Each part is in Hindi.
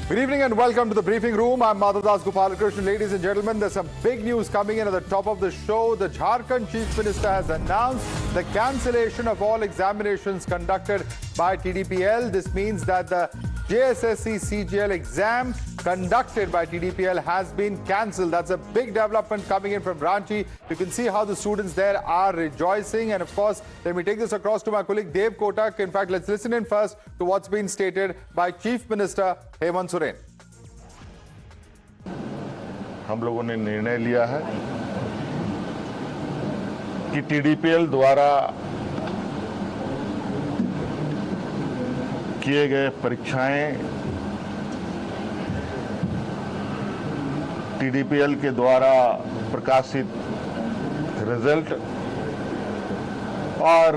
Good evening and welcome to the briefing room. I'm Madhav Gopalakrishnan. Ladies and gentlemen, there's some big news coming in at the top of the show. The Jharkhand Chief Minister has announced the cancellation of all examinations conducted by TDPL. This means that the JSSC CGL exam conducted by TDPL has been cancelled. That's a big development coming in from Ranchi. You can see how the students there are rejoicing. And of course, let me take this across to my colleague Dev Kotak. In fact, let's listen in first to what's been stated by Chief Minister Hemant Soren. हम लोगों ने निर्णय लिया है कि टीडीपीएल द्वारा किए गए परीक्षाएं टीडीपीएल के द्वारा प्रकाशित रिजल्ट और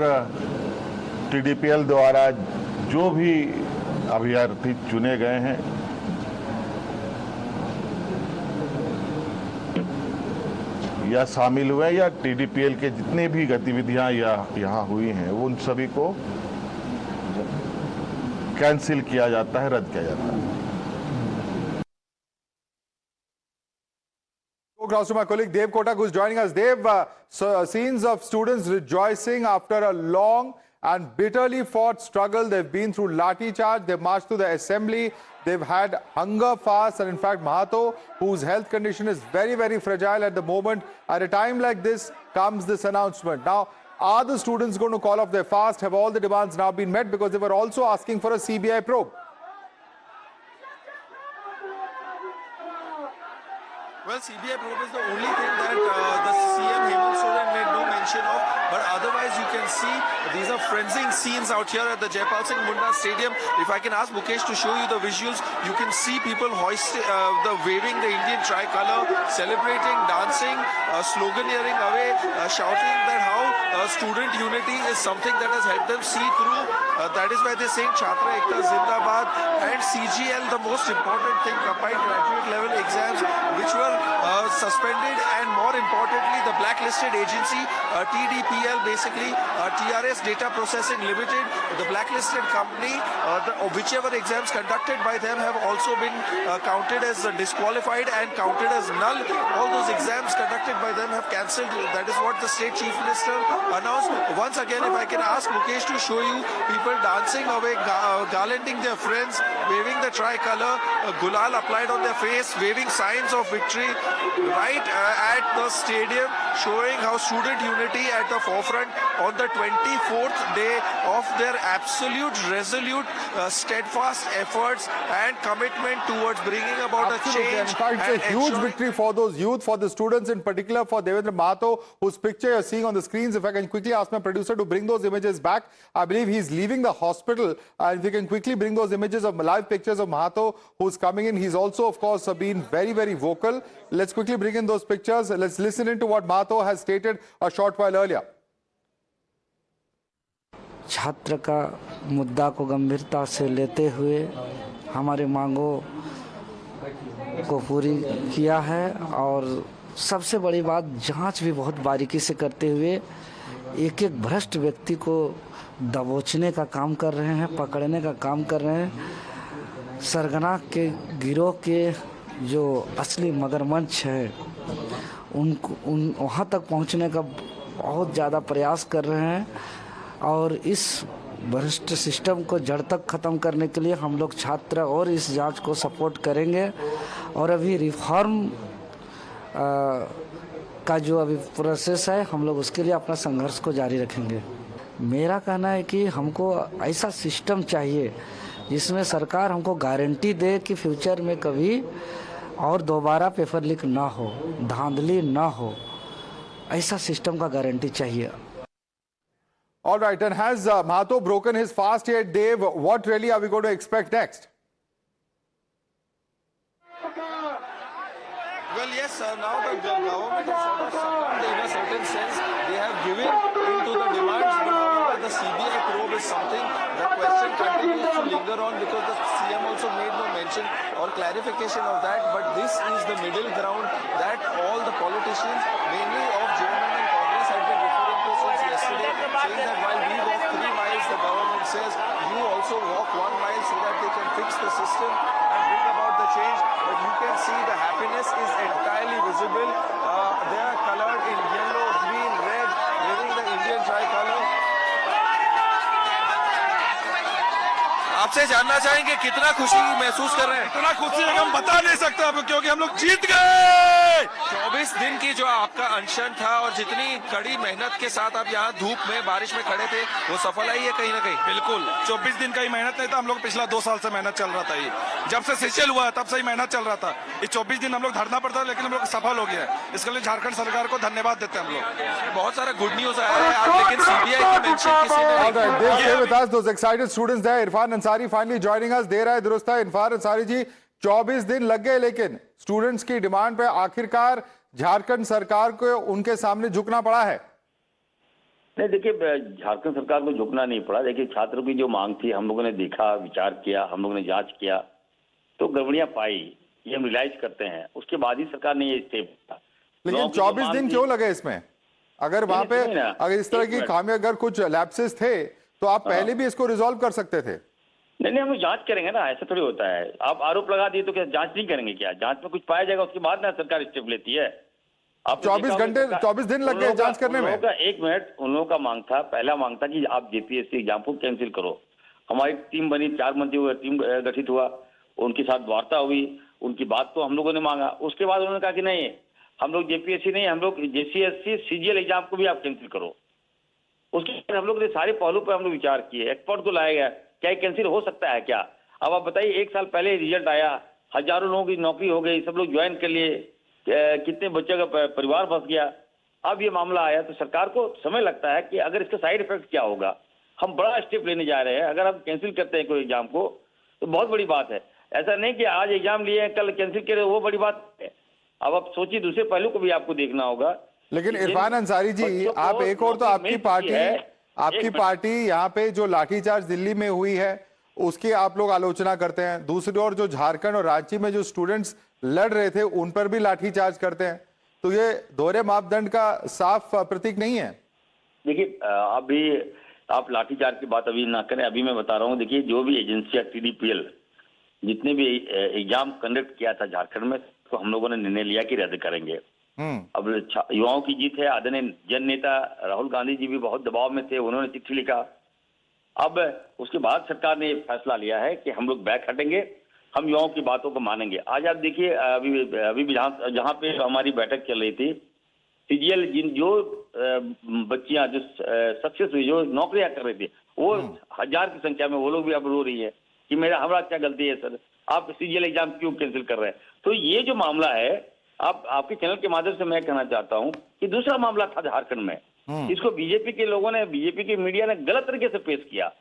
टीडीपीएल द्वारा जो भी अभ्यर्थी चुने गए हैं या शामिल हुए या टीडीपीएल के जितने भी गतिविधियां यहाँ हुई हैं उन सभी को कैंसिल किया जाता है, रद्द किया जाता है। Across to my colleague Dev Kotak, who's joining us. Dev, scenes of students rejoicing after a long and bitterly fought struggle. They've been through Lati charge, they've marched to the assembly, they've had hunger fast, and in fact Mahato, whose health condition is very, very fragile at the moment, at a time like this comes this announcement. Now, are the students going to call off their fast? Have all the demands now been met? Because they were also asking for a CBI probe. Well, CBI probe is the only thing that the CM Hemant Soren made no mention of. But otherwise, you can see these are frenzied scenes out here at the Jaipal Singh Munda Stadium. If I can ask Mukesh to show you the visuals, you can see people hoisting, waving the Indian tricolor, celebrating, dancing, sloganeering away, shouting that how student unity is something that has helped them see through. That is why they say Chhatra Ekta Zindabad, and CGL, the most important thing, combined graduate level exams, which were suspended, and more importantly, the blacklisted agency, TDPL, basically TRS Data Processing Limited, the blacklisted company, whichever exams conducted by them have also been counted as disqualified and counted as null. All those exams conducted by them have cancelled. That is what the State Chief Minister announced. Once again, if I can ask Mukesh to show you people dancing away, garlanding their friends, waving the tricolor, gulal applied on their face, waving signs of victory right at the stadium, showing how student unity at the forefront on the 24th day of their absolute, resolute, steadfast efforts and commitment towards bringing about a change. In fact, it's a huge victory for those youth, for the students in particular, for Devendra Mahato, whose picture you're seeing on the screens. If I can quickly ask my producer to bring those images back. I believe he's leaving the hospital. If you can quickly bring those images of live pictures of Mahato, who's coming in. He's also, of course, been very, very vocal. Let's quickly bring in those pictures. Let's listen into what Mahato has stated a short while earlier. छात्र का मुद्दा को गंभीरता से लेते हुए हमारे मांगों को पूरी किया है और सबसे बड़ी बात जांच भी बहुत बारीकी से करते हुए एक एक भ्रष्ट व्यक्ति को दबोचने का काम कर रहे हैं, पकड़ने का काम कर रहे हैं। सरगना के गिरोह के जो असली मगरमच्छ है उन वहाँ तक पहुँचने का बहुत ज़्यादा प्रयास कर रहे हैं और इस भ्रष्ट सिस्टम को जड़ तक ख़त्म करने के लिए हम लोग छात्र और इस जांच को सपोर्ट करेंगे और अभी रिफॉर्म का जो अभी प्रोसेस है हम लोग उसके लिए अपना संघर्ष को जारी रखेंगे। मेरा कहना है कि हमको ऐसा सिस्टम चाहिए जिसमें सरकार हमको गारंटी दे कि फ्यूचर में कभी और दोबारा पेपर लीक ना हो, धांधली ना हो, ऐसा सिस्टम का गारंटी चाहिए। All right, and has Mahato broken his fast yet, Dave? What really are we going to expect next? Well, yes, now the government has sort of succumbed in a certain sense. They have given into the demands, but however, the CBI probe is something the question continues to linger on because the CM also made no mention or clarification of that. But this is the middle ground that all the politicians, mainly of JMM and Congress, have been referring to since yesterday, saying that while we walk 3 miles, the government says you also walk 1 mile so that they can fix the system and bring about dress is entirely visible. They are colored in yellow, green, red, wearing the Indian tricolor. आपसे जानना चाहेंगे कितना खुशी महसूस कर रहे हैं? इतना खुशी है कि हम बता नहीं सकते आपको, क्योंकि हम लोग जीत गए। 24 दिन की जो आपका अनशन था और जितनी कड़ी मेहनत के साथ आप यहाँ धूप में बारिश में खड़े थे, वो सफल आई है कहीं ना कहीं? बिल्कुल, 24 दिन का ही मेहनत नहीं था, हम लोग पिछला 2 साल से मेहनत चल रहा था। ये जब से सीसीएल हुआ है तब से ही मेहनत चल रहा था। ये 24 दिन हम लोग धरना पड़ता, लेकिन हम लोग सफल हो गया है। इसके लिए झारखंड सरकार को धन्यवाद देते हैं हम लोग। बहुत सारा गुड न्यूज आया है आज, लेकिन सीबीआई की मेंशन किसी ने All right, नहीं they किया। stay with us. Those excited students there. Irfan Ansari finally joining us. दे रहा है दुरुस्त है। इरफान अंसारी जी, 24 दिन लग गए, लेकिन स्टूडेंट्स की डिमांड पे आखिरकार झारखंड सरकार को उनके सामने झुकना पड़ा है। नहीं, देखिए, झारखंड सरकार को झुकना नहीं पड़ा। देखिए, छात्रों की जो मांग थी, हम लोगों ने देखा, विचार किया, हम लोगों ने जांच किया, तो गड़बड़ियां पाई, ये हम रियलाइज करते हैं। उसके बाद ही सरकार ने ये स्टेप लिया। लेकिन 24 दिन क्यों लगे इसमें? अगर वहां पे अगर इस तरह की खामी, अगर कुछ लैप्सेस थे, तो आप पहले भी इसको रिजॉल्व कर सकते थे। नहीं, हम जांच करेंगे ना, ऐसा थोड़ी होता है। आप आरोप लगा दिए तो क्या जांच नहीं करेंगे? क्या जांच में कुछ पाया जाएगा, उसके बाद ना सरकार स्टेप लेती है। आप 24 दिन लग गए जांच करने में। एक मिनट, उन लोगों का मांग था, पहला मांग था कि आप जेपीएससी एग्जाम को कैंसिल करो। हमारी टीम बनी, 4 मंत्रियों का टीम गठित हुआ, उनके साथ वार्ता हुई, उनकी बात को हम लोगों ने मांगा। उसके बाद उन्होंने कहा कि नहीं, हम लोग जेपीएससी नहीं, हम लोग जेसीएससी सीजीएल एग्जाम को भी आप कैंसिल करो। उसके बाद हम लोग ने सारे पहलू पर हम लोग विचार किए, एक्सपर्ट को लाया गया, क्या कैंसिल हो सकता है क्या? अब आप बताइए, 1 साल पहले रिजल्ट आया, हजारों लोगों की नौकरी हो गई, सब लोग ज्वाइन कर लिए, कितने बच्चों का परिवार बस गया। अब ये मामला आया तो सरकार को समय लगता है कि अगर इसका साइड इफेक्ट क्या होगा। हम बड़ा स्टेप लेने जा रहे हैं। अगर हम कैंसिल करते हैं कोई एग्जाम को तो बहुत बड़ी बात है। ऐसा नहीं कि आज एग्जाम लिए कल कैंसिल करे, वो बड़ी बात है। अब आप सोचिए, दूसरे पहलू को भी आपको देखना होगा। लेकिन इरफान अंसारी जी, आप एक और तो आपकी पार्टी यहाँ पे जो लाठीचार्ज दिल्ली में हुई है उसकी आप लोग आलोचना करते हैं, दूसरी ओर जो झारखंड और रांची में जो स्टूडेंट्स लड़ रहे थे उन पर भी लाठीचार्ज करते हैं, तो ये दोहरे मापदंड का साफ प्रतीक नहीं है? देखिए, अभी आप लाठीचार्ज की बात अभी ना करें, अभी मैं बता रहा हूँ। देखिए, जो भी एजेंसियां TDPL जितने भी एग्जाम कंडक्ट किया था झारखंड में, तो हम लोगों ने निर्णय लिया कि रद्द करेंगे। अब युवाओं की जीत है। आदरणीय जन नेता राहुल गांधी जी भी बहुत दबाव में थे, उन्होंने चिट्ठी लिखा। अब उसके बाद सरकार ने फैसला लिया है कि हम लोग बैक हटेंगे, हम युवाओं की बातों को मानेंगे। आज आप देखिए, अभी जहाँ पे हमारी बैठक चल रही थी, सीजीएल जो बच्चियां जो सक्सेस हुई, जो नौकरियां कर रही थी, वो 1000 की संख्या में वो लोग भी अब रो रही है कि हमारा क्या गलती है सर, आप सीजीएल एग्जाम क्यों कैंसिल कर रहे हैं? तो ये जो मामला है, आपके चैनल के माध्यम से मैं कहना चाहता हूं कि दूसरा मामला था झारखंड में, इसको बीजेपी के लोगों ने, बीजेपी की मीडिया ने गलत तरीके से पेश किया।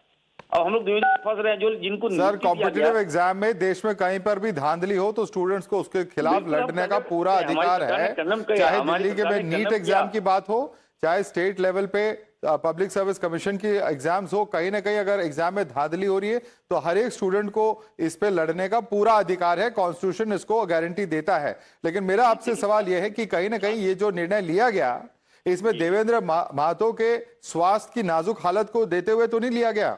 अब हम लोग दुविधा में फंस रहे हैं। जो जिनको सर, कॉम्पिटिटिव एग्जाम में देश में कहीं पर भी धांधली हो तो स्टूडेंट्स को उसके खिलाफ लड़ने का पूरा अधिकार है। चाहे दिल्ली के में नीट एग्जाम की बात हो, चाहे स्टेट लेवल पे पब्लिक सर्विस कमीशन की एग्जाम्स हो, कहीं ना कहीं अगर एग्जाम में धांधली हो रही है तो हर एक स्टूडेंट को इस पे लड़ने का पूरा अधिकार है। कॉन्स्टिट्यूशन इसको गारंटी देता है। लेकिन मेरा आपसे सवाल यह है कि कहीं ना कहीं ये जो निर्णय लिया गया, इसमें देवेंद्र महतो के स्वास्थ्य की नाजुक हालत को देते हुए तो नहीं लिया गया?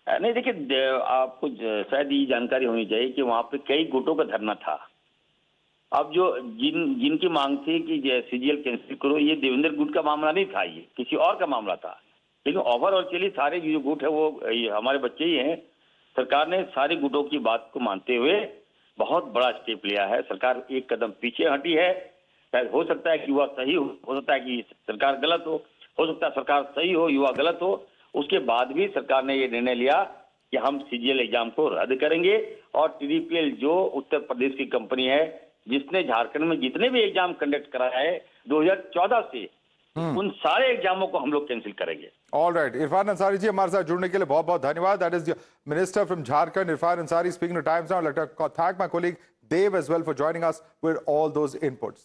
नहीं, देखिए, आपको शायद ये जानकारी होनी चाहिए कि वहां पे कई गुटों का धरना था। अब जो जिनकी मांग थी कि सीजीएल कैंसिल करो, ये देवेंद्र गुट का मामला नहीं था, ये किसी और का मामला था। लेकिन ओवरऑल चलिए, सारे जो गुट है वो हमारे बच्चे ही हैं। सरकार ने सारे गुटों की बात को मानते हुए बहुत बड़ा स्टेप लिया है। सरकार एक कदम पीछे हटी है। शायद हो सकता है कि युवा सही हो सकता है कि सरकार गलत हो सकता है सरकार सही हो, युवा गलत हो। उसके बाद भी सरकार ने ये निर्णय लिया कि हम सीजीएल एग्जाम को रद्द करेंगे। और TDPL जो उत्तर प्रदेश की कंपनी है, जिसने झारखंड में जितने भी एग्जाम कंडक्ट कराया है 2014 से, उन सारे एग्जामों को हम लोग कैंसिल करेंगे। ऑल राइट, इरफान अंसारी जी हमारे साथ जुड़ने के लिए बहुत बहुत धन्यवाद। That is minister from Jharkhand, Irfan Ansari, speaking two times now. I'd like to thank my colleague Dev as well for joining us with all those inputs.